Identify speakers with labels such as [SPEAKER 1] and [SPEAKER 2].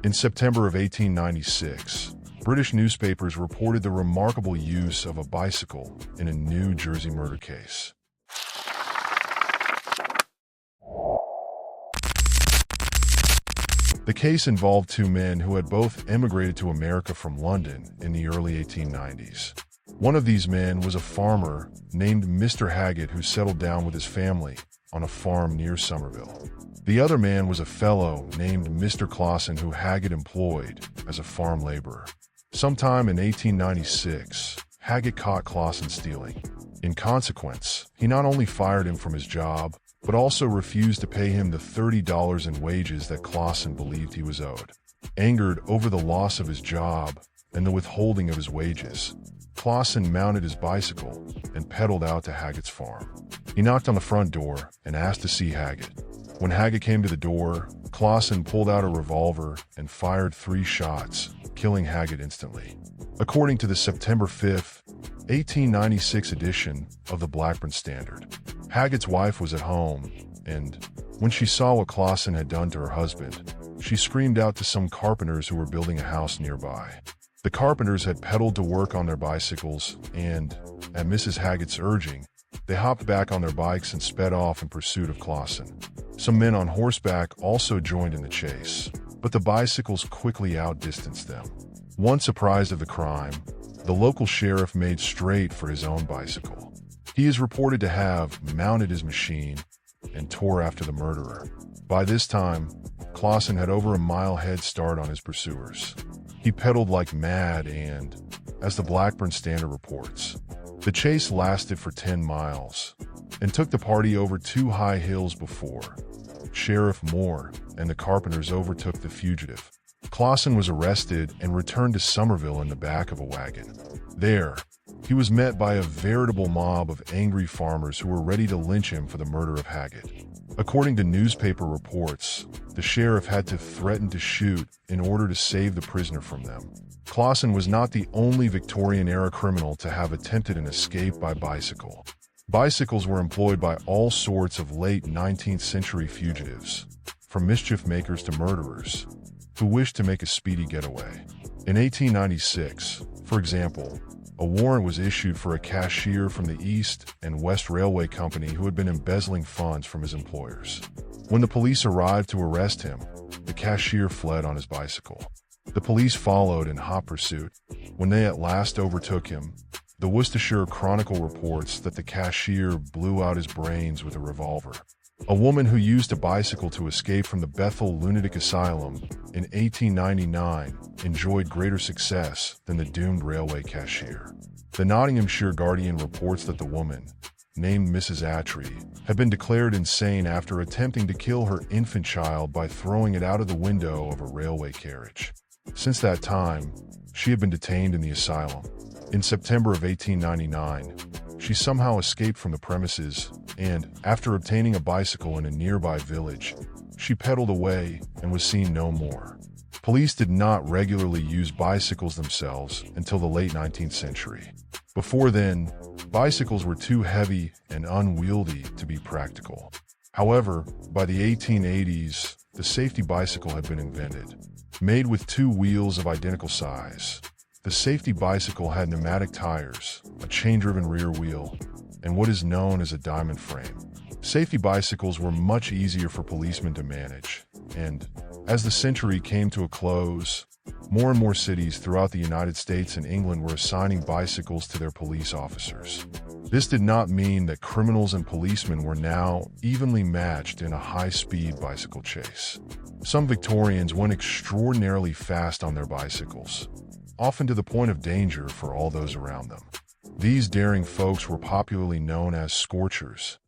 [SPEAKER 1] In September of 1896, British newspapers reported the remarkable use of a bicycle in a New Jersey murder case. The case involved two men who had both emigrated to America from London in the early 1890s. One of these men was a farmer named Mr. Haggett who settled down with his family on a farm near Somerville. The other man was a fellow named Mr. Clausen who Haggett employed as a farm laborer. Sometime in 1896, Haggett caught Clausen stealing. In consequence, he not only fired him from his job, but also refused to pay him the $30 in wages that Clausen believed he was owed. Angered over the loss of his job and the withholding of his wages, Clausen mounted his bicycle and pedaled out to Haggett's farm. He knocked on the front door and asked to see Haggett. When Haggett came to the door, Clausen pulled out a revolver and fired 3 shots, killing Haggett instantly. According to the September 5, 1896 edition of the Blackburn Standard, Haggett's wife was at home, and when she saw what Clausen had done to her husband, she screamed out to some carpenters who were building a house nearby. The carpenters had pedaled to work on their bicycles, and, at Mrs. Haggett's urging, they hopped back on their bikes and sped off in pursuit of Clausen. Some men on horseback also joined in the chase, but the bicycles quickly outdistanced them. Once apprised of the crime, the local sheriff made straight for his own bicycle. He is reported to have mounted his machine and tore after the murderer. By this time, Clausen had over a mile head start on his pursuers. He pedaled like mad and, as the Blackburn Standard reports, the chase lasted for 10 miles and took the party over 2 high hills before Sheriff Moore and the carpenters overtook the fugitive. Clausen was arrested and returned to Somerville in the back of a wagon. There, he was met by a veritable mob of angry farmers who were ready to lynch him for the murder of Haggett. According to newspaper reports, the sheriff had to threaten to shoot in order to save the prisoner from them. Clausen was not the only Victorian-era criminal to have attempted an escape by bicycle. Bicycles were employed by all sorts of late 19th century fugitives, from mischief makers to murderers, who wished to make a speedy getaway. In 1896, for example, a warrant was issued for a cashier from the East and West Railway Company who had been embezzling funds from his employers. When the police arrived to arrest him, the cashier fled on his bicycle. The police followed in hot pursuit. When they at last overtook him, the Worcestershire Chronicle reports that the cashier blew out his brains with a revolver. A woman who used a bicycle to escape from the Baffle lunatic asylum in 1899 enjoyed greater success than the doomed railway cashier. The Nottinghamshire Guardian reports that the woman, named Mrs. Attry, had been declared insane after attempting to kill her infant child by throwing it out of the window of a railway carriage. Since that time, she had been detained in the asylum. In September of 1899, she somehow escaped from the premises and, after obtaining a bicycle in a nearby village, she pedaled away and was seen no more. Police did not regularly use bicycles themselves until the late 19th century. Before then, bicycles were too heavy and unwieldy to be practical. However, by the 1880s, the safety bicycle had been invented. Made with 2 wheels of identical size, the safety bicycle had pneumatic tires, a chain-driven rear wheel, and what is known as a diamond frame. Safety bicycles were much easier for policemen to manage, and, as the century came to a close, more and more cities throughout the United States and England were assigning bicycles to their police officers. This did not mean that criminals and policemen were now evenly matched in a high-speed bicycle chase. Some Victorians went extraordinarily fast on their bicycles, often to the point of danger for all those around them. These daring folks were popularly known as scorchers,